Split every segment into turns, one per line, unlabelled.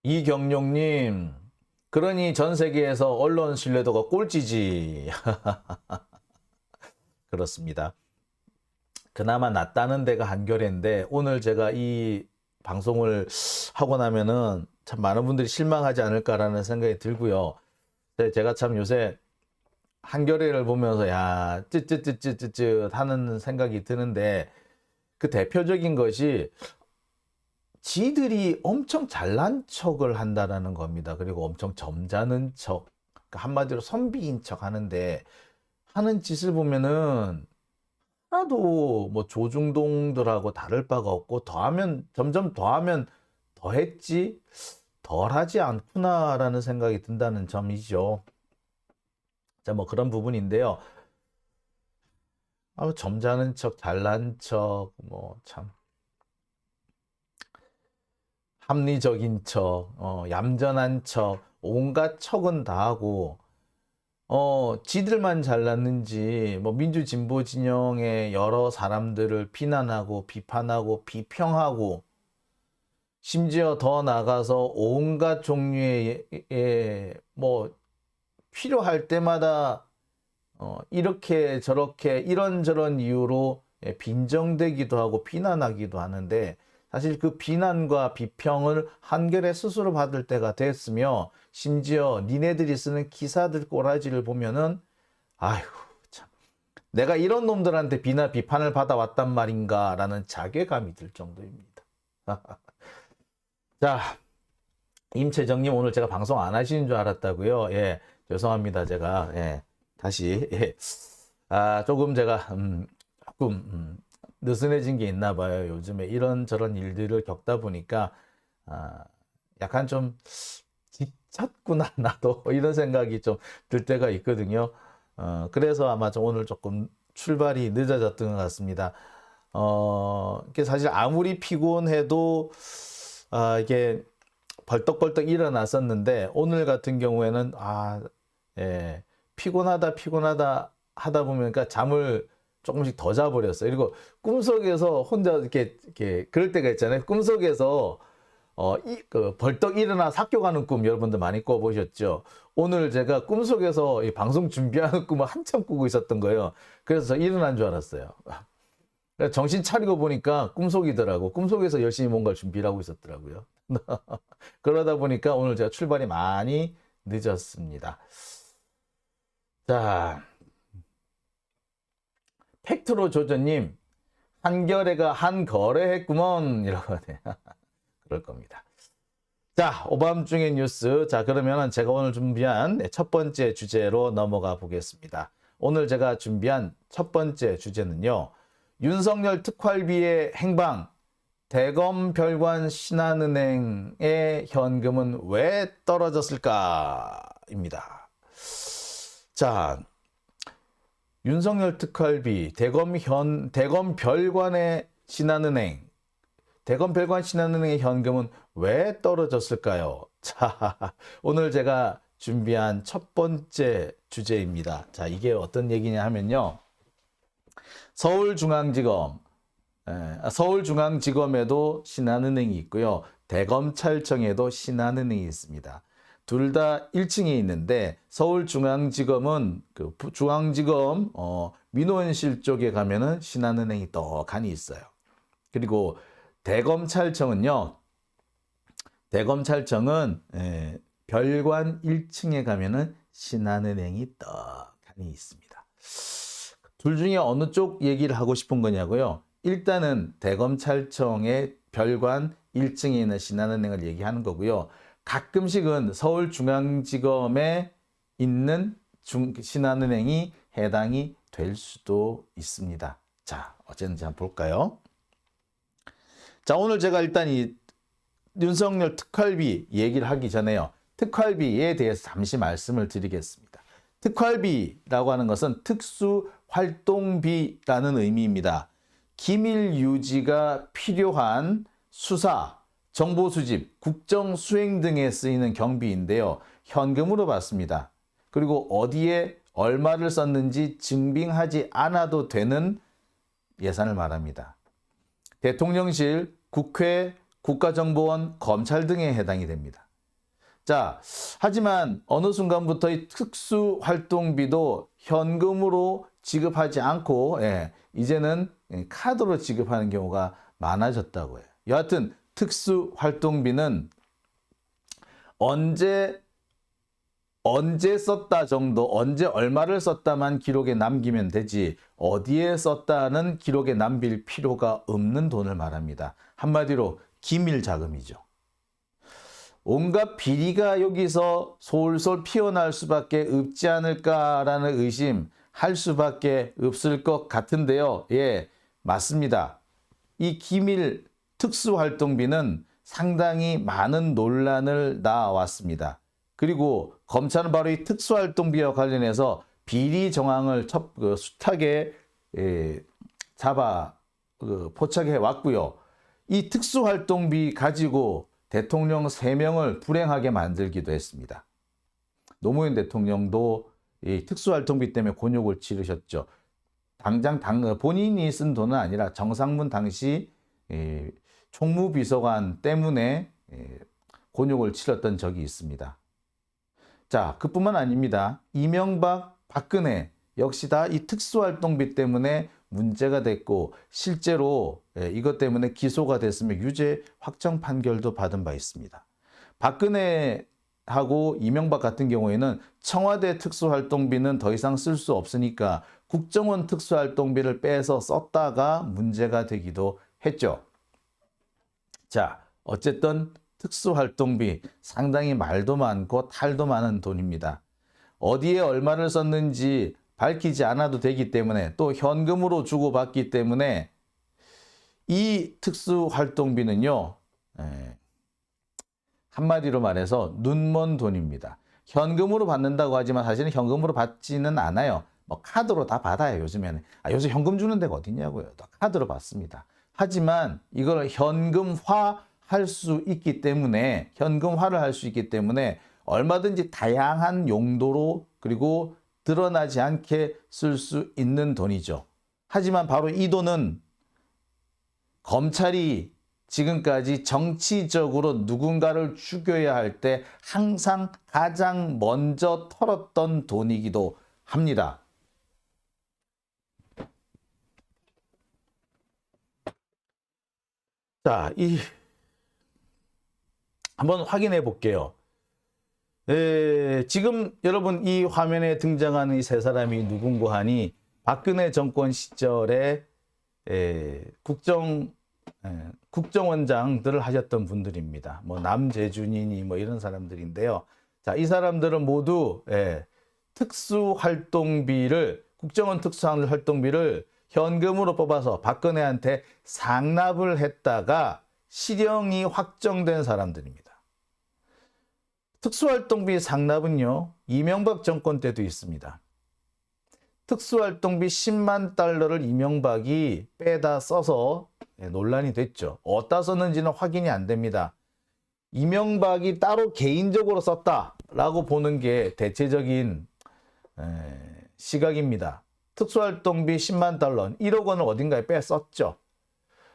이경룡님, 그러니 전 세계에서 언론 신뢰도가 꼴찌지. 그렇습니다. 그나마 낫다는 데가 한겨레인데 오늘 제가 이 방송을 하고 나면은 참 많은 분들이 실망하지 않을까라는 생각이 들고요. 제가 참 요새 한겨레를 보면서 야 쯧쯧쯧쯧쯧 하는 생각이 드는데 그 대표적인 것이 지들이 엄청 잘난 척을 한다라는 겁니다. 그리고 엄청 점잖은 척, 그러니까 한마디로 선비인 척 하는데 하는 짓을 보면은 하나도 뭐 조중동들하고 다를 바가 없고 더하면 점점 더하면 더했지 덜하지 않구나라는 생각이 든다는 점이죠. 자, 뭐 그런 부분인데요. 점잖은 척, 잘난 척, 뭐 참 합리적인 척, 얌전한 척, 온갖 척은 다 하고, 지들만 잘났는지, 뭐, 민주진보 진영의 여러 사람들을 비난하고, 비판하고, 비평하고, 심지어 더 나가서 온갖 종류의, 뭐, 필요할 때마다, 이렇게 저렇게 이런저런 이유로 빈정대기도 하고, 비난하기도 하는데, 사실 그 비난과 비평을 한겨레 스스로 받을 때가 됐으며 심지어 니네들이 쓰는 기사들 꼬라지를 보면은 아이고 참 내가 이런 놈들한테 비판을 받아왔단 말인가 라는 자괴감이 들 정도입니다. 자, 임채정님 오늘 제가 방송 안 하시는 줄 알았다고요. 예, 죄송합니다. 제가 다시 조금 제가 조금 느슨해진 게 있나 봐요. 요즘에 이런저런 일들을 겪다 보니까 약간 좀 지쳤구나 나도 이런 생각이 좀 들 때가 있거든요. 그래서 아마 좀 오늘 조금 출발이 늦어졌던 것 같습니다. 이게 사실 아무리 피곤해도 이게 벌떡벌떡 일어났었는데 오늘 같은 경우에는 피곤하다 하다 보면 그러니까 잠을 조금씩 더 자버렸어요. 그리고 꿈속에서 혼자 이렇게 그럴 때가 있잖아요. 꿈속에서 벌떡 일어나 학교 가는 꿈 여러분들 많이 꿔보셨죠? 오늘 제가 꿈속에서 이 방송 준비하는 꿈을 한참 꾸고 있었던 거예요. 그래서 일어난 줄 알았어요. 정신 차리고 보니까 꿈속이더라고. 꿈속에서 열심히 뭔가를 준비를 하고 있었더라고요. 그러다 보니까 오늘 제가 출발이 많이 늦었습니다. 자, 팩트로 조조님, 한겨레가 한 거래했구먼 이라고 하네요. 그럴 겁니다. 자, 오밤중의 뉴스. 자, 그러면 제가 오늘 준비한 첫 번째 주제로 넘어가 보겠습니다. 오늘 제가 준비한 첫 번째 주제는요. 윤석열 특활비의 행방, 대검 별관 신한은행의 현금은 왜 떨어졌을까?입니다. 자, 윤석열 특활비, 대검 별관의 신한은행, 대검 별관 신한은행의 현금은 왜 떨어졌을까요? 자, 오늘 제가 준비한 첫 번째 주제입니다. 자, 이게 어떤 얘기냐 하면요. 서울중앙지검에도 신한은행이 있고요. 대검찰청에도 신한은행이 있습니다. 둘 다 1층에 있는데 서울중앙지검은 그 중앙지검 민원실 쪽에 가면은 신한은행이 떡하니 있어요. 그리고 대검찰청은 별관 1층에 가면은 신한은행이 떡하니 있습니다. 둘 중에 어느 쪽 얘기를 하고 싶은 거냐고요? 일단은 대검찰청의 별관 1층에 있는 신한은행을 얘기하는 거고요. 가끔씩은 서울중앙지검에 있는 신한은행이 해당이 될 수도 있습니다. 자, 어쨌든지 한번 볼까요? 자, 오늘 제가 일단 이 윤석열 특활비 얘기를 하기 전에요. 특활비에 대해서 잠시 말씀을 드리겠습니다. 특활비라고 하는 것은 특수활동비라는 의미입니다. 기밀 유지가 필요한 수사, 정보 수집, 국정 수행 등에 쓰이는 경비인데요. 현금으로 받습니다. 그리고 어디에 얼마를 썼는지 증빙하지 않아도 되는 예산을 말합니다. 대통령실, 국회, 국가정보원, 검찰 등에 해당이 됩니다. 자, 하지만 어느 순간부터 이 특수활동비도 현금으로 지급하지 않고 이제는 카드로 지급하는 경우가 많아졌다고 해요. 여하튼 특수활동비는 언제 썼다 정도, 언제 얼마를 썼다만 기록에 남기면 되지 어디에 썼다는 기록에 남길 필요가 없는 돈을 말합니다. 한마디로 기밀 자금이죠. 온갖 비리가 여기서 솔솔 피어날 수밖에 없지 않을까라는 의심할 수밖에 없을 것 같은데요. 예, 맞습니다. 이 기밀 특수활동비는 상당히 많은 논란을 낳아왔습니다. 그리고 검찰은 바로 이 특수활동비와 관련해서 비리 정황을 숱하게 포착해 왔고요. 이 특수활동비 가지고 대통령 3명을 불행하게 만들기도 했습니다. 노무현 대통령도 이 특수활동비 때문에 곤욕을 치르셨죠. 당장 본인이 쓴 돈은 아니라 정상문 당시 총무비서관 때문에 곤욕을 치렀던 적이 있습니다. 자, 그뿐만 아닙니다. 이명박, 박근혜 역시 다 이 특수활동비 때문에 문제가 됐고 실제로 이것 때문에 기소가 됐으며 유죄 확정 판결도 받은 바 있습니다. 박근혜하고 이명박 같은 경우에는 청와대 특수활동비는 더 이상 쓸 수 없으니까 국정원 특수활동비를 빼서 썼다가 문제가 되기도 했죠. 자, 어쨌든 특수활동비 상당히 말도 많고 탈도 많은 돈입니다. 어디에 얼마를 썼는지 밝히지 않아도 되기 때문에 또 현금으로 주고받기 때문에 이 특수활동비는요, 한마디로 말해서 눈먼 돈입니다. 현금으로 받는다고 하지만 사실은 현금으로 받지는 않아요. 뭐 카드로 다 받아요, 요즘에는. 요즘 현금 주는 데가 어딨냐고요. 다 카드로 받습니다. 하지만 이걸 현금화할 수 있기 때문에, 현금화를 할 수 있기 때문에 얼마든지 다양한 용도로 그리고 드러나지 않게 쓸 수 있는 돈이죠. 하지만 바로 이 돈은 검찰이 지금까지 정치적으로 누군가를 죽여야 할 때 항상 가장 먼저 털었던 돈이기도 합니다. 자, 한번 확인해 볼게요. 지금 여러분 이 화면에 등장하는 이 세 사람이 누군고 하니 박근혜 정권 시절에 국정원장들을 하셨던 분들입니다. 뭐 남재준이니 뭐 이런 사람들인데요. 자, 이 사람들은 모두 국정원 특수활동비를 현금으로 뽑아서 박근혜한테 상납을 했다가 실형이 확정된 사람들입니다. 특수활동비 상납은요, 이명박 정권 때도 있습니다. 특수활동비 10만 달러를 이명박이 빼다 써서 논란이 됐죠. 어디다 썼는지는 확인이 안 됩니다. 이명박이 따로 개인적으로 썼다라고 보는 게 대체적인 시각입니다. 특수활동비 10만 달러, 1억 원을 어딘가에 빼썼죠.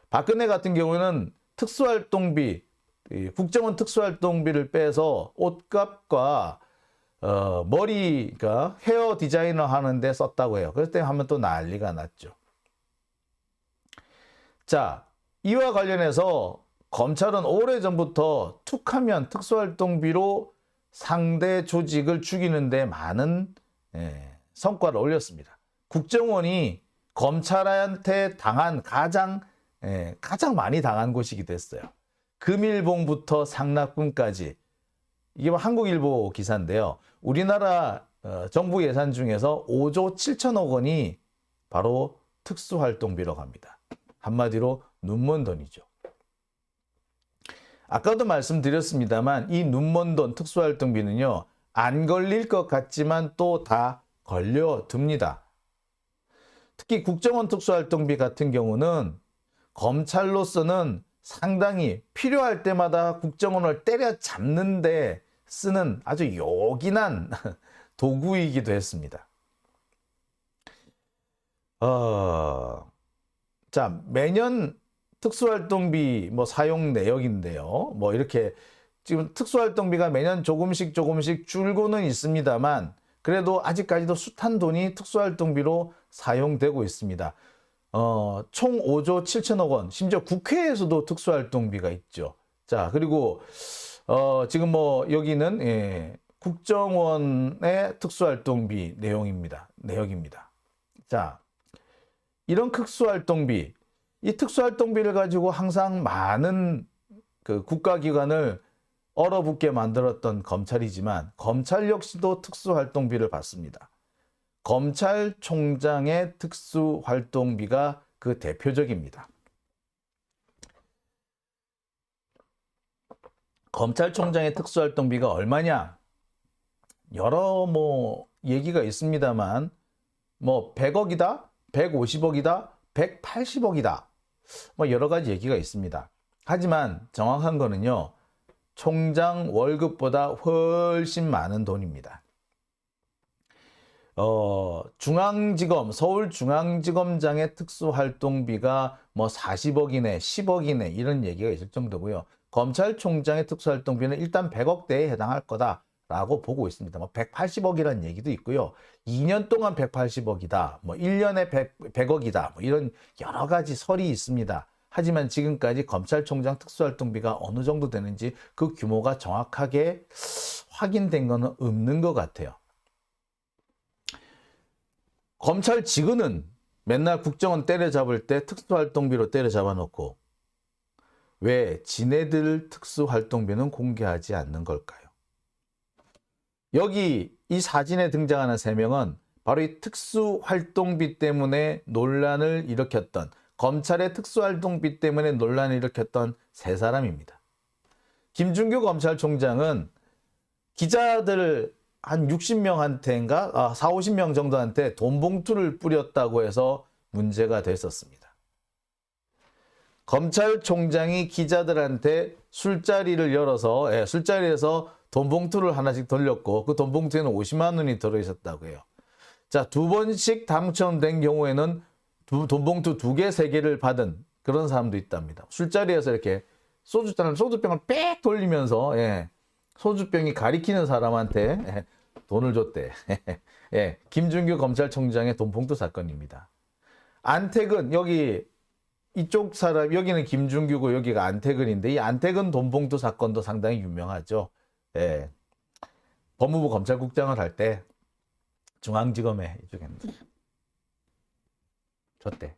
박근혜 같은 경우는 특수활동비, 국정원 특수활동비를 빼서 옷값과 머리가 헤어 디자이너 하는데 썼다고 해요. 그럴 때 하면 또 난리가 났죠. 자, 이와 관련해서 검찰은 오래전부터 툭하면 특수활동비로 상대 조직을 죽이는데 많은 성과를 올렸습니다. 국정원이 검찰한테 당한 가장 많이 당한 곳이기도 했어요. 금일봉부터 상납금까지. 이게 한국일보 기사인데요. 우리나라 정부 예산 중에서 5조 7천억 원이 바로 특수활동비로 갑니다. 한마디로 눈먼 돈이죠. 아까도 말씀드렸습니다만 이 눈먼 돈 특수활동비는요, 안 걸릴 것 같지만 또 다 걸려듭니다. 특히 국정원 특수활동비 같은 경우는 검찰로서는 상당히 필요할 때마다 국정원을 때려잡는데 쓰는 아주 요긴한 도구이기도 했습니다. 자, 매년 특수활동비 사용 내역인데요. 이렇게 지금 특수활동비가 매년 조금씩 줄고는 있습니다만 그래도 아직까지도 숱한 돈이 특수활동비로 사용되고 있습니다. 총 5조 7천억 원, 심지어 국회에서도 특수활동비가 있죠. 자, 그리고 지금 뭐 여기는 국정원의 특수활동비 내용입니다. 자, 이런 특수활동비, 이 특수활동비를 가지고 항상 많은 그 국가기관을 얼어붙게 만들었던 검찰이지만 검찰 역시도 특수활동비를 받습니다. 검찰총장의 특수활동비가 그 대표적입니다. 검찰총장의 특수활동비가 얼마냐? 여러 얘기가 있습니다만 100억이다, 150억이다, 180억이다. 여러 가지 얘기가 있습니다. 하지만 정확한 거는요. 총장 월급보다 훨씬 많은 돈입니다. 중앙지검, 서울중앙지검장의 특수활동비가 40억이네, 10억이네 이런 얘기가 있을 정도고요. 검찰총장의 특수활동비는 일단 100억대에 해당할 거다라고 보고 있습니다. 180억이라는 얘기도 있고요. 2년 동안 180억이다, 1년에 100억이다, 이런 여러 가지 설이 있습니다. 하지만 지금까지 검찰총장 특수활동비가 어느 정도 되는지 그 규모가 정확하게 확인된 것은 없는 것 같아요. 검찰 직원은 맨날 국정원 때려잡을 때 특수활동비로 때려잡아 놓고 왜 지네들 특수활동비는 공개하지 않는 걸까요? 여기 이 사진에 등장하는 3명은 바로 이 특수활동비 때문에 논란을 일으켰던, 검찰의 특수활동비 때문에 논란을 일으켰던 3사람입니다. 김준규 검찰총장은 기자들 한 60명한테인가 4, 50명 정도한테 돈 봉투를 뿌렸다고 해서 문제가 됐었습니다. 검찰총장이 기자들한테 술자리를 열어서 술자리에서 돈 봉투를 하나씩 돌렸고 그 돈 봉투에는 50만 원이 들어있었다고 해요. 자, 2번씩 당첨된 경우에는 돈 봉투 2개, 3개를 받은 그런 사람도 있답니다. 술자리에서 이렇게 소주병을 빽 돌리면서 소주병이 가리키는 사람한테 돈을 줬대. 김준규 검찰총장의 돈봉투 사건입니다. 안택은 여기 이쪽 사람, 여기는 김준규고 여기가 안택은인데 이 안택은 돈봉투 사건도 상당히 유명하죠. 법무부 검찰국장을 할 때 중앙지검에 이쪽에 줬대.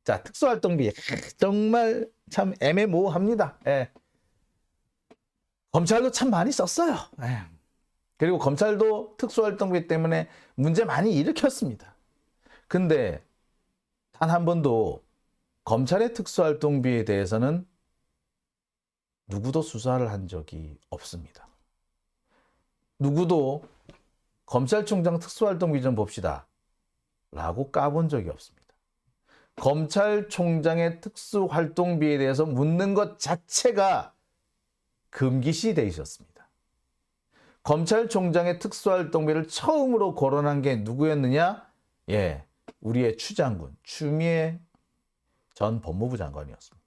자, 특수활동비 정말 참 애매모호합니다. 검찰도 참 많이 썼어요. 그리고 검찰도 특수활동비 때문에 문제 많이 일으켰습니다. 근데 단 한 번도 검찰의 특수활동비에 대해서는 누구도 수사를 한 적이 없습니다. 누구도 검찰총장 특수활동비 좀 봅시다 라고 까본 적이 없습니다. 검찰총장의 특수활동비에 대해서 묻는 것 자체가 금기시 돼 있었습니다. 검찰총장의 특수활동비를 처음으로 거론한 게 누구였느냐? 우리의 추 장군, 추미애 전 법무부 장관이었습니다.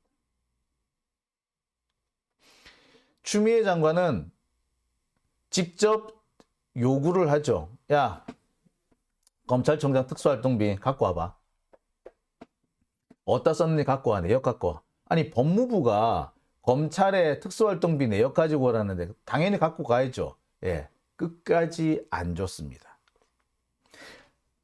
추미애 장관은 직접 요구를 하죠. 야, 검찰총장 특수활동비 갖고 와봐. 어디다 썼는지 갖고 와. 내역 갖고 와. 아니, 법무부가 검찰의 특수활동비 내역 가지고 오라는데 당연히 갖고 가야죠. 끝까지 안 줬습니다.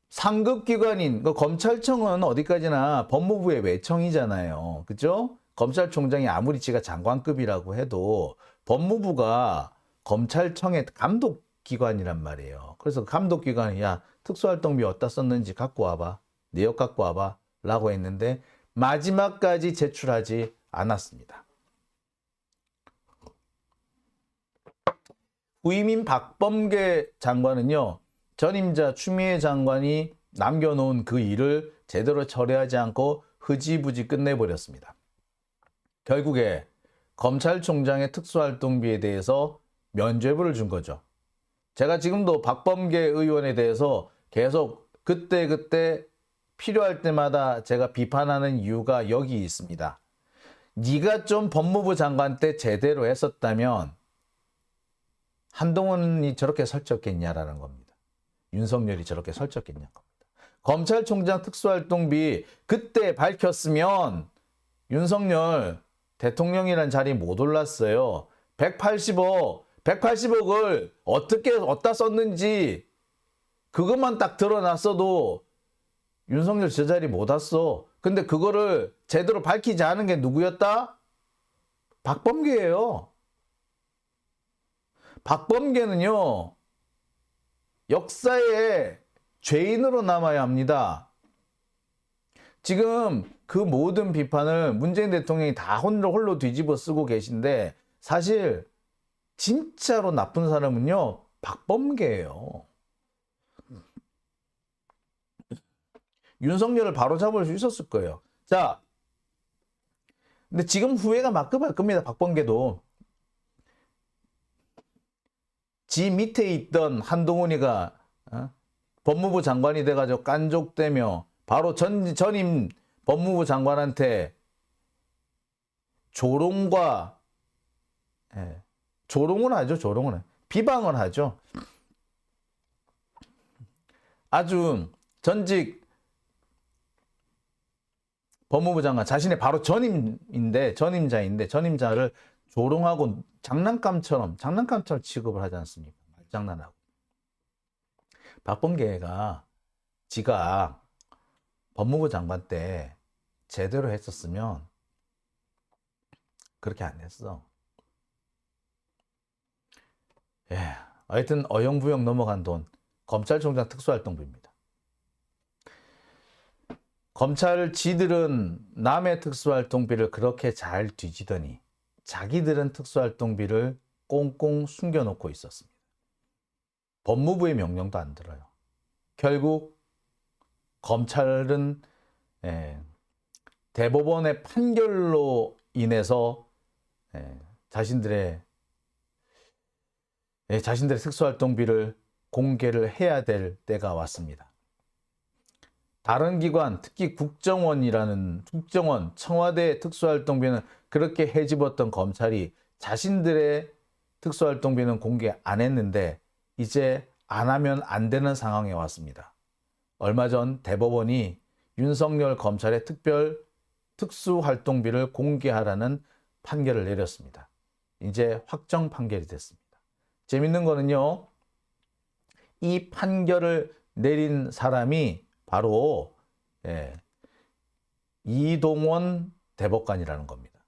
상급기관인 검찰청은 어디까지나 법무부의 외청이잖아요. 그죠? 검찰총장이 아무리 지가 장관급이라고 해도 법무부가 검찰청의 감독기관이란 말이에요. 그래서 감독기관이 야, 특수활동비 어디다 썼는지 갖고 와봐. 내역 갖고 와봐. 라고 했는데 마지막까지 제출하지 않았습니다. 후임인 박범계 장관은요. 전임자 추미애 장관이 남겨놓은 그 일을 제대로 처리하지 않고 흐지부지 끝내버렸습니다. 결국에 검찰총장의 특수활동비에 대해서 면죄부를 준 거죠. 제가 지금도 박범계 의원에 대해서 계속 그때 필요할 때마다 제가 비판하는 이유가 여기 있습니다. 네가 좀 법무부 장관 때 제대로 했었다면 한동훈이 저렇게 설쳤겠냐라는 겁니다. 윤석열이 저렇게 설쳤겠냐는 겁니다. 검찰총장 특수활동비 그때 밝혔으면 윤석열 대통령이란 자리 못 올랐어요. 180억을 어떻게 어디다 썼는지 그것만 딱 드러났어도 윤석열 저 자리 못 왔어. 근데 그거를 제대로 밝히지 않은 게 누구였다? 박범계예요. 박범계는요, 역사의 죄인으로 남아야 합니다. 지금 그 모든 비판을 문재인 대통령이 다 홀로 뒤집어 쓰고 계신데 사실 진짜로 나쁜 사람은요, 박범계예요. 윤석열을 바로 잡을 수 있었을 거예요. 자, 근데 지금 후회가 막급할 겁니다. 박범계도. 지 밑에 있던 한동훈이가 법무부 장관이 돼가지고 깐족대며 바로 전임 법무부 장관한테 조롱과 조롱을 하죠. 조롱을 비방을 하죠. 아주 전직 법무부 장관 자신의 바로 전임자인데 전임자를 조롱하고 장난감처럼 취급을 하지 않습니까? 말장난하고. 박범계가 지가 법무부 장관 때 제대로 했었으면 그렇게 안 했어. 예, 하여튼 어영부영 넘어간 돈, 검찰총장 특수활동비입니다. 검찰 지들은 남의 특수활동비를 그렇게 잘 뒤지더니 자기들은 특수활동비를 꽁꽁 숨겨놓고 있었습니다. 법무부의 명령도 안 들어요. 결국 검찰은 대법원의 판결로 인해서 자신들의 특수활동비를 공개를 해야 될 때가 왔습니다. 다른 기관, 특히 국정원, 청와대 특수활동비는 그렇게 헤집었던 검찰이 자신들의 특수활동비는 공개 안 했는데 이제 안 하면 안 되는 상황에 왔습니다. 얼마 전 대법원이 윤석열 검찰의 특수활동비를 공개하라는 판결을 내렸습니다. 이제 확정 판결이 됐습니다. 재밌는 거는요, 이 판결을 내린 사람이 바로 이동원 대법관이라는 겁니다.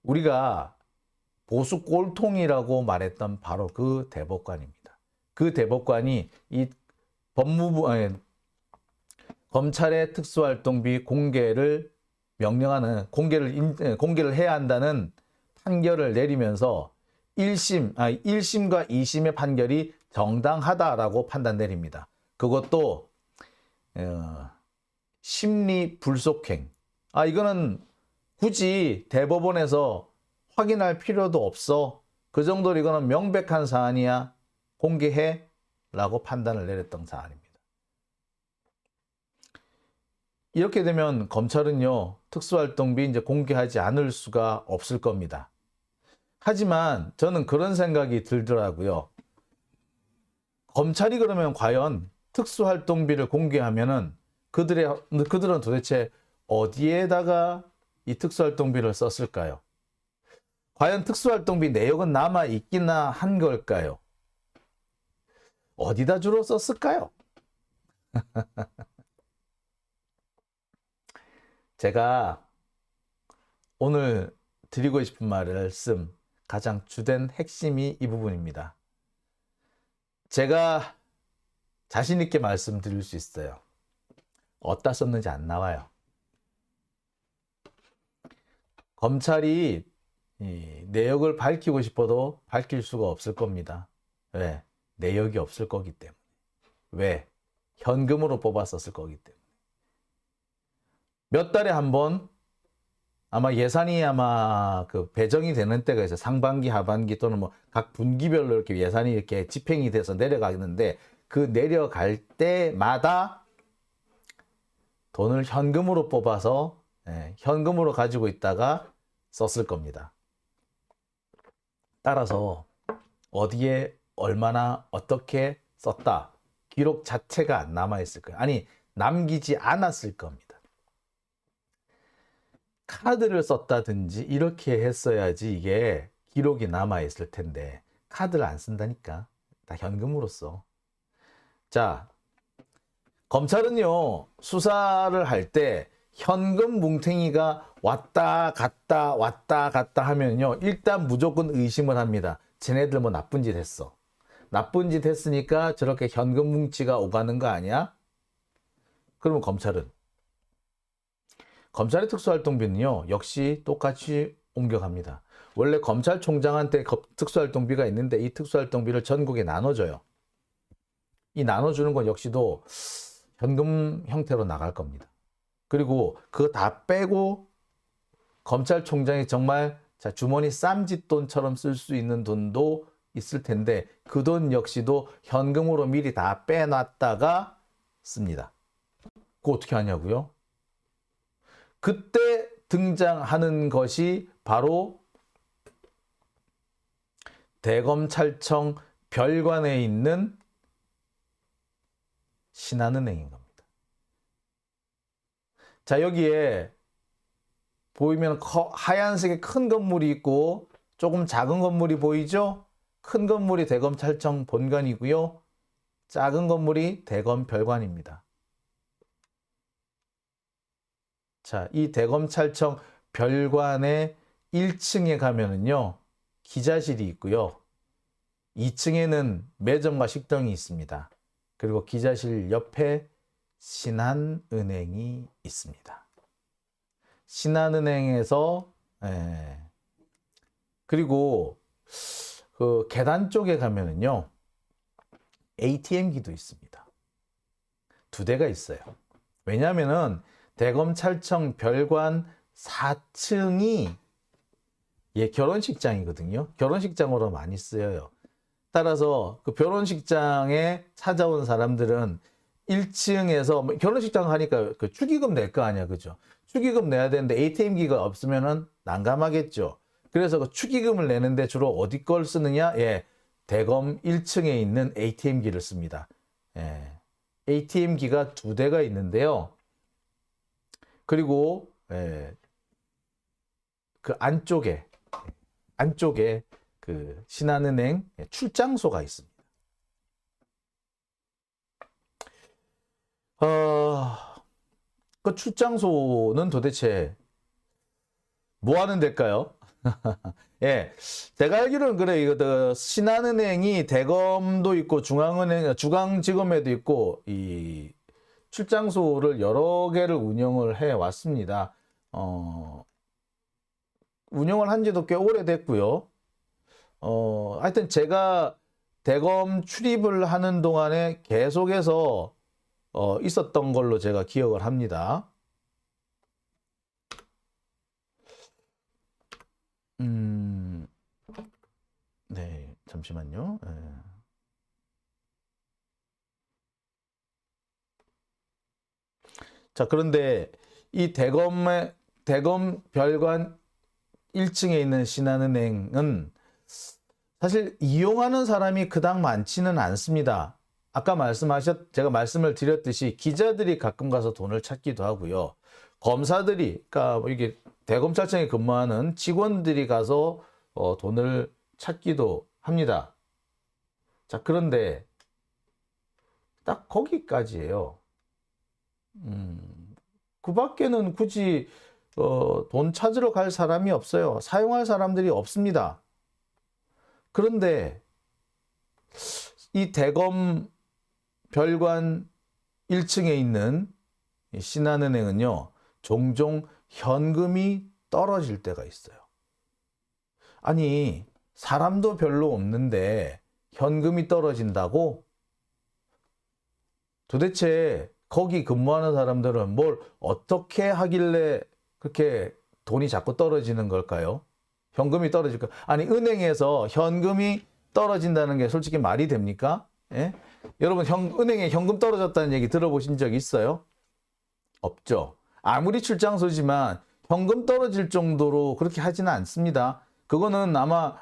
우리가 보수 꼴통이라고 말했던 바로 그 대법관입니다. 그 대법관이 이 검찰의 특수활동비 공개를 명령하는 공개를 해야 한다는 판결을 내리면서 1심과 2심의 판결이 정당하다라고 판단 내립니다. 그것도 심리 불속행. 이거는 굳이 대법원에서 확인할 필요도 없어. 그 정도로 이거는 명백한 사안이야. 공개해. 라고 판단을 내렸던 사안입니다. 이렇게 되면 검찰은요, 특수활동비 이제 공개하지 않을 수가 없을 겁니다. 하지만 저는 그런 생각이 들더라고요. 검찰이 그러면 과연 특수활동비를 공개하면은 그들은 도대체 어디에다가 이 특수활동비를 썼을까요? 과연 특수활동비 내역은 남아 있기나 한 걸까요? 어디다 주로 썼을까요? 제가 오늘 드리고 싶은 말씀 가장 주된 핵심이 이 부분입니다. 제가 자신 있게 말씀드릴 수 있어요. 어디다 썼는지 안 나와요. 검찰이 이 내역을 밝히고 싶어도 밝힐 수가 없을 겁니다. 왜? 내역이 없을 거기 때문에. 왜? 현금으로 뽑았었을 거기 때문에. 몇 달에 한 번 예산이 그 배정이 되는 때가 있어요. 상반기, 하반기 또는 뭐 각 분기별로 이렇게 예산이 이렇게 집행이 돼서 내려가는데 그 내려갈 때마다 돈을 현금으로 뽑아서 현금으로 가지고 있다가 썼을 겁니다. 따라서 어디에 얼마나 어떻게 썼다. 기록 자체가 안 남아있을 거예요. 아니, 남기지 않았을 겁니다. 카드를 썼다든지 이렇게 했어야지 이게 기록이 남아있을 텐데 카드를 안 쓴다니까. 다 현금으로 써. 자, 검찰은요, 수사를 할 때 현금 뭉탱이가 왔다 갔다 하면요, 일단 무조건 의심을 합니다. 쟤네들 뭐 나쁜 짓 했어. 나쁜 짓 했으니까 저렇게 현금 뭉치가 오가는 거 아니야? 그러면 검찰의 특수활동비는요, 역시 똑같이 옮겨갑니다. 원래 검찰총장한테 특수활동비가 있는데 이 특수활동비를 전국에 나눠줘요. 이 나눠주는 건 역시도 현금 형태로 나갈 겁니다. 그리고 그거 다 빼고 검찰총장이 정말 주머니 쌈짓돈처럼 쓸 수 있는 돈도 있을 텐데 그 돈 역시도 현금으로 미리 다 빼놨다가 씁니다. 그거 어떻게 하냐고요? 그때 등장하는 것이 바로 대검찰청 별관에 있는 신한은행인 겁니다. 자, 여기에 보이면 하얀색의 큰 건물이 있고 조금 작은 건물이 보이죠? 큰 건물이 대검찰청 본관이고요. 작은 건물이 대검 별관입니다. 자, 이 대검찰청 별관의 1층에 가면은요, 기자실이 있고요. 2층에는 매점과 식당이 있습니다. 그리고 기자실 옆에 신한은행이 있습니다. 신한은행에서 그리고 그 계단 쪽에 가면은요, ATM기도 있습니다. 2대가 있어요. 왜냐하면은 대검찰청 별관 4층이 결혼식장이거든요. 결혼식장으로 많이 쓰여요. 따라서 그 결혼식장에 찾아온 사람들은 1층에서 결혼식장 하니까 그 축의금 낼 거 아니야, 그죠? 축의금 내야 되는데 ATM기가 없으면은 난감하겠죠. 그래서 그 축의금을 내는데 주로 어디 걸 쓰느냐? 대검 1층에 있는 ATM기를 씁니다. ATM기가 2대가 있는데요. 그리고 그 안쪽에 그 신한은행 출장소가 있습니다. 그 출장소는 도대체 뭐 하는 데일까요? 제가 알기로는 그래. 이거 신한은행이 대검도 있고 중앙지검에도 있고 이 출장소를 여러 개를 운영을 해 왔습니다. 운영을 한 지도 꽤 오래됐고요. 하여튼 제가 대검 출입을 하는 동안에 계속해서 있었던 걸로 제가 기억을 합니다. 네, 잠시만요. 자, 그런데 이 대검 별관 1층에 있는 신한은행은 사실 이용하는 사람이 그닥 많지는 않습니다. 아까 제가 말씀을 드렸듯이 기자들이 가끔 가서 돈을 찾기도 하고요. 검사들이, 그러니까 이게 대검찰청에 근무하는 직원들이 가서 돈을 찾기도 합니다. 자, 그런데 딱 거기까지예요. 그 밖에는 굳이 돈 찾으러 갈 사람이 없어요. 사용할 사람들이 없습니다. 그런데 이 대검 별관 1층에 있는 신한은행은요, 종종 현금이 떨어질 때가 있어요. 아니, 사람도 별로 없는데 현금이 떨어진다고? 도대체 거기 근무하는 사람들은 뭘 어떻게 하길래 그렇게 돈이 자꾸 떨어지는 걸까요? 현금이 떨어질까? 아니, 은행에서 현금이 떨어진다는 게 솔직히 말이 됩니까? 여러분, 은행에 현금 떨어졌다는 얘기 들어보신 적 있어요? 없죠. 아무리 출장소지만 현금 떨어질 정도로 그렇게 하지는 않습니다. 그거는 아마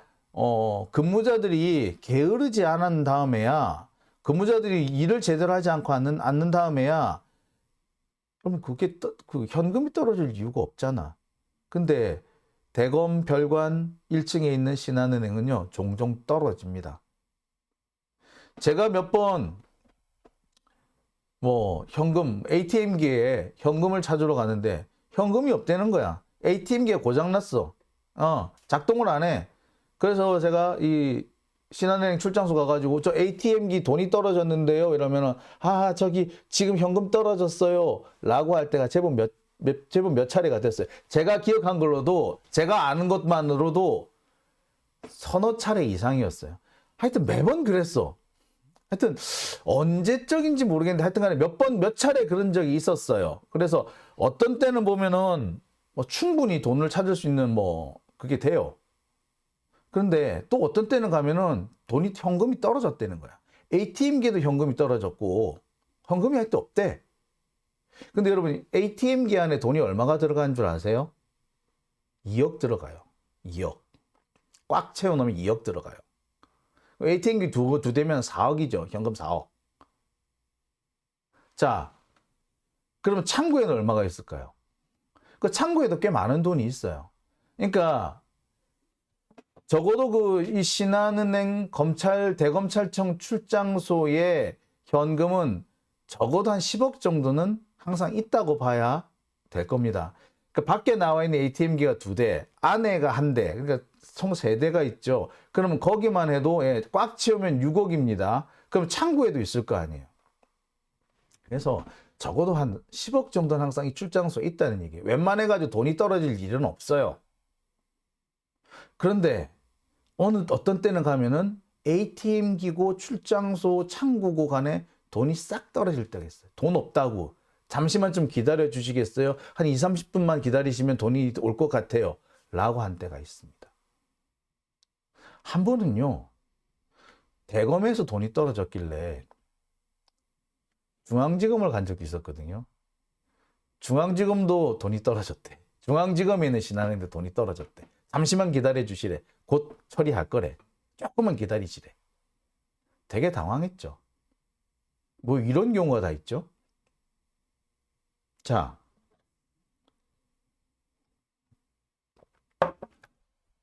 근무자들이 게으르지 않은 다음에야, 근무자들이 일을 제대로 하지 않고 않는 다음에야, 그럼 그 현금이 떨어질 이유가 없잖아. 근데 대검 별관 1층에 있는 신한은행은요, 종종 떨어집니다. 제가 몇 번 현금, ATM기에 현금을 찾으러 가는데 현금이 없다는 거야. ATM기가 고장났어. 작동을 안 해. 그래서 제가 이 신한은행 출장소 가가지고 저 ATM기 돈이 떨어졌는데요. 이러면은 저기 지금 현금 떨어졌어요. 라고 할 때가 제법 몇 차례가 됐어요. 제가 기억한 걸로도, 제가 아는 것만으로도 서너 차례 이상이었어요. 하여튼 매번 그랬어. 하여튼 언제적인지 모르겠는데 하여튼 간에 몇 차례 그런 적이 있었어요. 그래서 어떤 때는 보면은 충분히 돈을 찾을 수 있는 그게 돼요. 그런데 또 어떤 때는 가면은 현금이 떨어졌다는 거야. ATM기에도 현금이 떨어졌고 현금이 하여튼 없대. 근데 여러분, ATM기 안에 돈이 얼마가 들어가는 줄 아세요? 2억 들어가요. 2억. 꽉 채워놓으면 2억 들어가요. ATM기 두 대면 4억이죠. 현금 4억. 자, 그러면 창구에는 얼마가 있을까요? 그 창구에도 꽤 많은 돈이 있어요. 그러니까 적어도 이 신한은행 대검찰청 출장소에 현금은 적어도 한 10억 정도는 항상 있다고 봐야 될 겁니다. 그러니까 밖에 나와 있는 ATM기가 2대, 안에가 1대, 그러니까 총 3대가 있죠. 그러면 거기만 해도 꽉 채우면 6억입니다. 그럼 창구에도 있을 거 아니에요. 그래서 적어도 한 10억 정도는 항상 이 출장소에 있다는 얘기예요. 웬만해가지고 돈이 떨어질 일은 없어요. 그런데 어떤 때는 가면은 ATM기고 출장소 창구고 간에 돈이 싹 떨어질 때가 있어요. 돈 없다고. 잠시만 좀 기다려 주시겠어요? 한 20, 30분만 기다리시면 돈이 올 것 같아요. 라고 한 때가 있습니다. 한 번은요, 대검에서 돈이 떨어졌길래 중앙지검을 간 적도 있었거든요. 중앙지검도 돈이 떨어졌대. 중앙지검에 있는 신한은행도 돈이 떨어졌대. 잠시만 기다려 주시래. 곧 처리할 거래. 조금만 기다리시래. 되게 당황했죠. 이런 경우가 다 있죠. 자,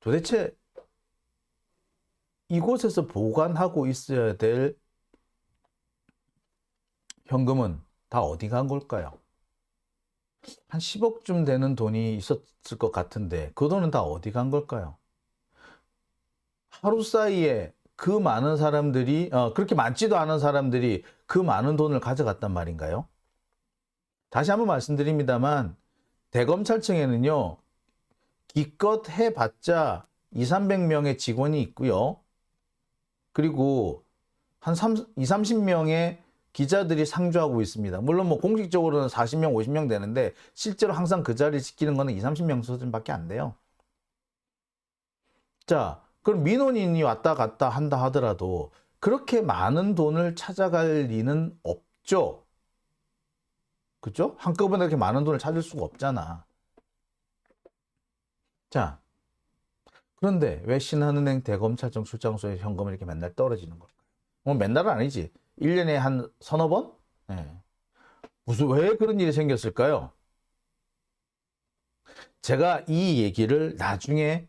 도대체 이곳에서 보관하고 있어야 될 현금은 다 어디 간 걸까요? 한 10억쯤 되는 돈이 있었을 것 같은데 그 돈은 다 어디 간 걸까요? 하루 사이에 그 많은 사람들이, 그렇게 많지도 않은 사람들이 그 많은 돈을 가져갔단 말인가요? 다시 한번 말씀드립니다만 대검찰청에는요, 기껏 해봤자 2, 300명의 직원이 있고요. 그리고 한 2, 30명의 기자들이 상주하고 있습니다. 물론 공식적으로는 40명, 50명 되는데 실제로 항상 그 자리를 지키는 거는 2, 30명 수준밖에 안 돼요. 자, 그럼 민원인이 왔다 갔다 한다 하더라도 그렇게 많은 돈을 찾아갈 리는 없죠. 그죠? 한꺼번에 이렇게 많은 돈을 찾을 수가 없잖아. 자, 그런데 왜 신한은행 대검찰청 출장소에 현금이 이렇게 맨날 떨어지는 걸까요? 맨날은 아니지. 1년에 한 서너 번? 네. 왜 그런 일이 생겼을까요? 제가 이 얘기를 나중에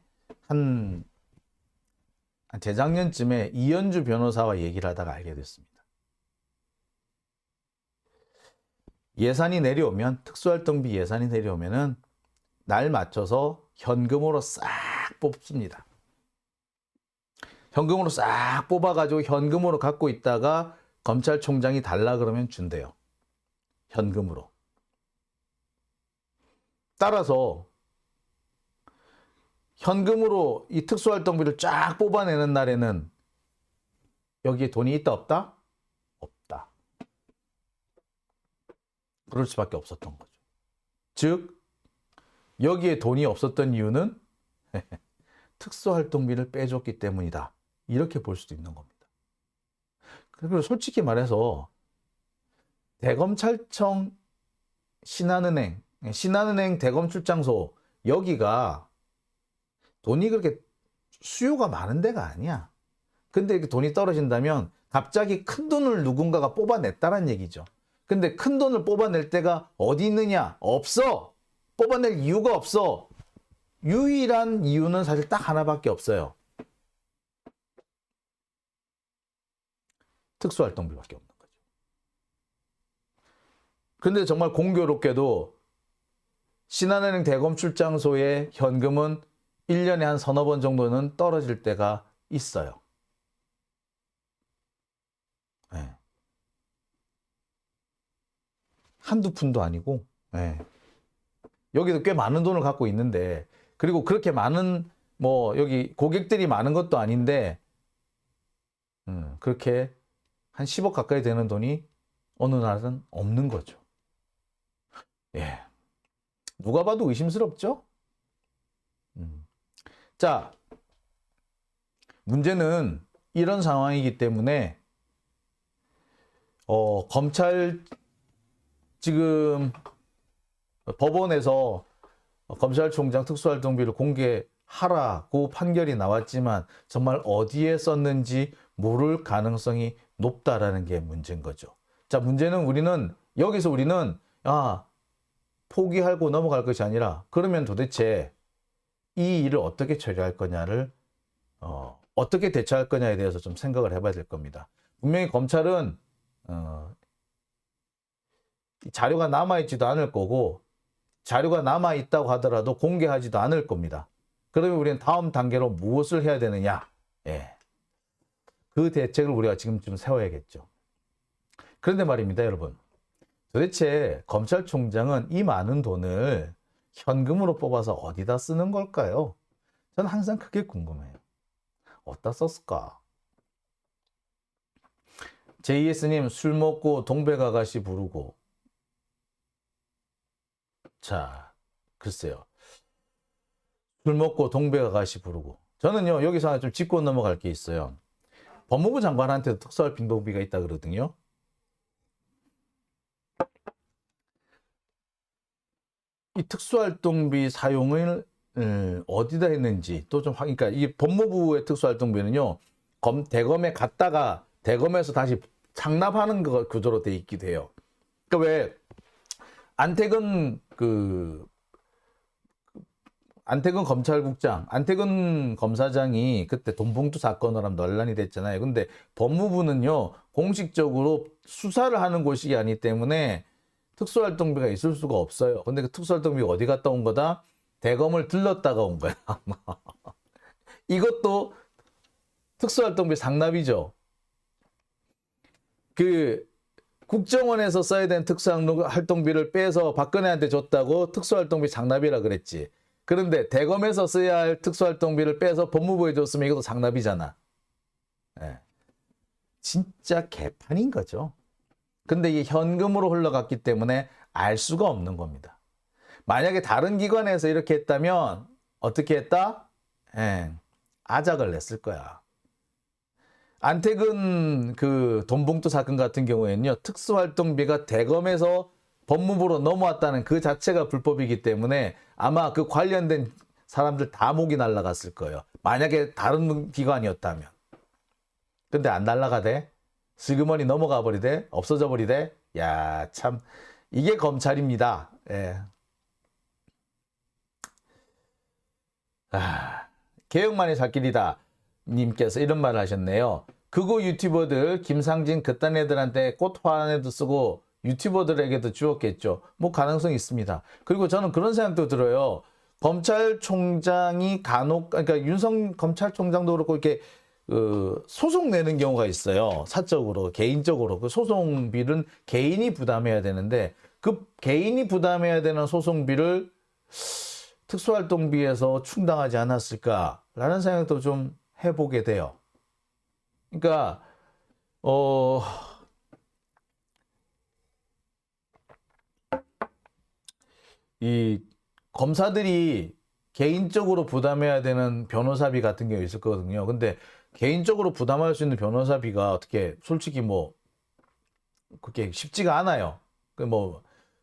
재작년쯤에 이현주 변호사와 얘기를 하다가 알게 됐습니다. 예산이 내려오면, 특수활동비 예산이 내려오면은 날 맞춰서 현금으로 싹 뽑습니다. 현금으로 싹 뽑아가지고 현금으로 갖고 있다가 검찰총장이 달라 그러면 준대요. 현금으로. 따라서 현금으로 이 특수활동비를 쫙 뽑아내는 날에는 여기에 돈이 있다 없다? 없다. 그럴 수밖에 없었던 거죠. 즉 여기에 돈이 없었던 이유는 특수활동비를 빼줬기 때문이다. 이렇게 볼 수도 있는 겁니다. 그리고 솔직히 말해서 대검찰청 신한은행 대검출장소 여기가 돈이 그렇게 수요가 많은 데가 아니야. 근데 이렇게 돈이 떨어진다면 갑자기 큰 돈을 누군가가 뽑아냈다는 얘기죠. 근데 큰 돈을 뽑아낼 때가 어디 있느냐? 없어. 뽑아낼 이유가 없어. 유일한 이유는 사실 딱 하나밖에 없어요. 특수활동비밖에 없는 거죠. 근데 정말 공교롭게도 신한은행 대검 출장소의 현금은 1년에 한 서너 번 정도는 떨어질 때가 있어요. 네. 한두 푼도 아니고, 네. 여기도 꽤 많은 돈을 갖고 있는데, 그리고 그렇게 많은, 뭐, 여기 고객들이 많은 것도 아닌데, 그렇게 한 10억 가까이 되는 돈이 어느 날은 없는 거죠. 예. 누가 봐도 의심스럽죠? 자, 문제는 이런 상황이기 때문에, 검찰, 지금 법원에서 검찰총장 특수활동비를 공개하라고 판결이 나왔지만 정말 어디에 썼는지 모를 가능성이 높다라는 게 문제인 거죠. 자, 문제는 여기서 우리는 포기하고 넘어갈 것이 아니라 그러면 도대체 이 일을 어떻게 처리할 거냐를 어떻게 대처할 거냐에 대해서 좀 생각을 해봐야 될 겁니다. 분명히 검찰은 자료가 남아있지도 않을 거고 자료가 남아있다고 하더라도 공개하지도 않을 겁니다. 그러면 우리는 다음 단계로 무엇을 해야 되느냐? 예. 그 대책을 우리가 지금쯤 세워야겠죠. 그런데 말입니다, 여러분. 도대체 검찰총장은 이 많은 돈을 현금으로 뽑아서 어디다 쓰는 걸까요? 저는 항상 그게 궁금해요. 어디다 썼을까? JS님, 술 먹고 동백아가씨 부르고. 자, 글쎄요. 술 먹고 동백아가씨 부르고. 저는요, 여기서 하나 좀 짚고 넘어갈 게 있어요. 법무부 장관한테도 특수활동비가 있다 그러거든요. 이 특수활동비 사용을 어디다 했는지 또 좀 그러니까 이 법무부의 특수활동비는요, 대검에 갔다가 대검에서 다시 상납하는 구조로 돼 있기도 해요. 그러니까 왜 안태근 검찰국장, 안태근 검사장이 그때 돈봉투 사건으로 논란이 됐잖아요. 근데 법무부는요, 공식적으로 수사를 하는 곳이 아니기 때문에 특수활동비가 있을 수가 없어요. 근데 그 특수활동비가 어디 갔다 온 거다? 대검을 들렀다가 온 거야. 이것도 특수활동비 상납이죠. 국정원에서 써야 되는 특수활동비를 빼서 박근혜한테 줬다고 특수활동비 상납이라 그랬지. 그런데 대검에서 써야 할 특수활동비를 빼서 법무부에 줬으면 이것도 상납이잖아. 네. 진짜 개판인 거죠. 근데 이게 현금으로 흘러갔기 때문에 알 수가 없는 겁니다. 만약에 다른 기관에서 이렇게 했다면 어떻게 했다? 아작을 냈을 거야. 안태근 돈봉투 사건 같은 경우에는요, 특수활동비가 대검에서 법무부로 넘어왔다는 그 자체가 불법이기 때문에 아마 그 관련된 사람들 다 목이 날아갔을 거예요. 만약에 다른 기관이었다면. 근데 안 날아가대? 슬그머니 넘어가 버리대? 없어져 버리대? 야, 참 이게 검찰입니다. 예. 개혁만이 살 길이다 님께서 이런 말을 하셨네요. 극우 유튜버들 김상진 그딴 애들한테 꽃 화환에도 쓰고 유튜버들에게도 주었겠죠. 뭐 가능성이 있습니다. 그리고 저는 그런 생각도 들어요. 검찰총장이 그러니까 윤석 검찰총장도 그렇고 이렇게 소송 내는 경우가 있어요. 사적으로, 개인적으로. 그 소송비는 개인이 부담해야 되는데 그 개인이 부담해야 되는 소송비를 특수활동비에서 충당하지 않았을까라는 생각도 좀 해보게 돼요. 그러니까 이 검사들이 개인적으로 부담해야 되는 변호사비 같은 게 있을 거거든요. 근데 개인적으로 부담할 수 있는 변호사비가 어떻게 솔직히 뭐 그게 쉽지가 않아요.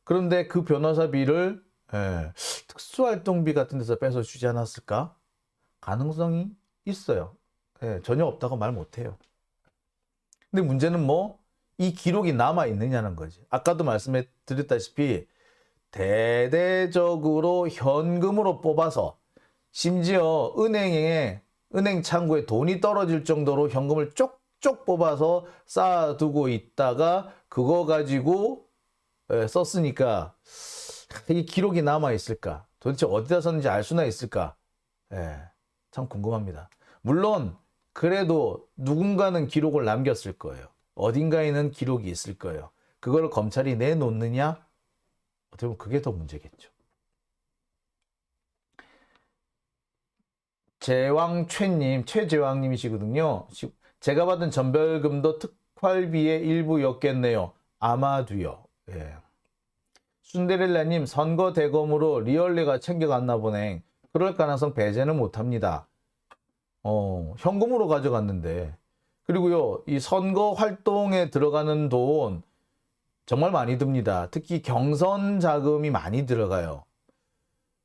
그런데 그 변호사비를 특수활동비 같은 데서 뺏어 주지 않았을까? 가능성이 있어요. 예, 전혀 없다고 말 못해요. 근데 문제는 뭐 이 기록이 남아 있느냐는 거지. 아까도 말씀해 드렸다시피 대대적으로 현금으로 뽑아서 심지어 은행 창구에 돈이 떨어질 정도로 현금을 쪽쪽 뽑아서 쌓아두고 있다가 그거 가지고 썼으니까 이 기록이 남아 있을까? 도대체 어디다 썼는지 알 수나 있을까? 참 궁금합니다. 물론 그래도 누군가는 기록을 남겼을 거예요. 어딘가에는 기록이 있을 거예요. 그걸 검찰이 내놓느냐? 어떻게 보면 그게 더 문제겠죠. 최제왕님이시거든요. 제가 받은 전별금도 특활비의 일부였겠네요. 아마도요. 예. 순데렐라님, 선거 대검으로 리얼리가 챙겨갔나 보네. 그럴 가능성 배제는 못합니다. 현금으로 가져갔는데. 그리고요, 이 선거 활동에 들어가는 돈 정말 많이 듭니다. 특히 경선 자금이 많이 들어가요.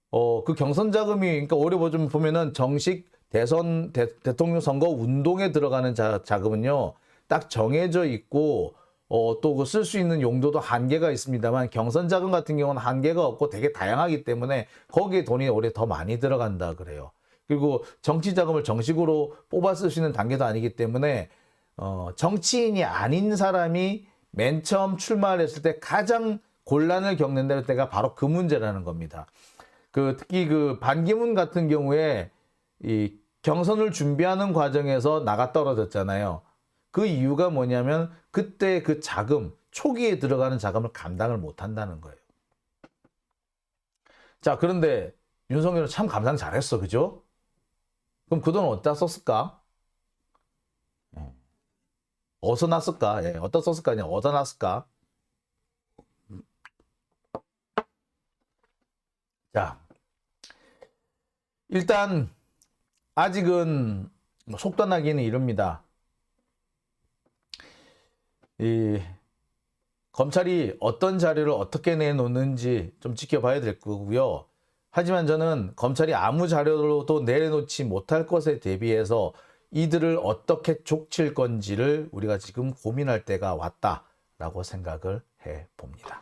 그 경선 자금이, 그러니까 올해 좀 보면은 정식 대통령 선거 운동에 들어가는 자금은요, 딱 정해져 있고, 또 쓸 수 있는 용도도 한계가 있습니다만, 경선 자금 같은 경우는 한계가 없고 되게 다양하기 때문에 거기에 돈이 올해 더 많이 들어간다 그래요. 그리고 정치 자금을 정식으로 뽑아 쓸 수 있는 단계도 아니기 때문에, 정치인이 아닌 사람이 맨 처음 출마를 했을 때 가장 곤란을 겪는 때가 바로 그 문제라는 겁니다. 특히 반기문 같은 경우에 이 경선을 준비하는 과정에서 나가 떨어졌잖아요. 그 이유가 뭐냐면 그때 그 자금, 초기에 들어가는 자금을 감당을 못 한다는 거예요. 자, 그런데 윤석열은 참 감당 잘했어. 그죠? 그럼 그 돈 어디다 썼을까? 어디서 났을까? 예, 어디다 썼을까? 아니야, 어디다 났을까? 자, 일단 아직은 속단하기는 이릅니다. 검찰이 어떤 자료를 어떻게 내놓는지 좀 지켜봐야 될 거고요. 하지만 저는 검찰이 아무 자료로도 내놓지 못할 것에 대비해서 이들을 어떻게 족칠 건지를 우리가 지금 고민할 때가 왔다라고 생각을 해봅니다.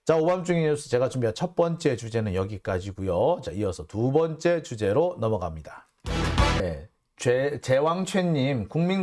자, 오밤중의 뉴스 제가 준비한 첫 번째 주제는 여기까지고요. 자, 이어서 두 번째 주제로 넘어갑니다. 제왕최님, 국민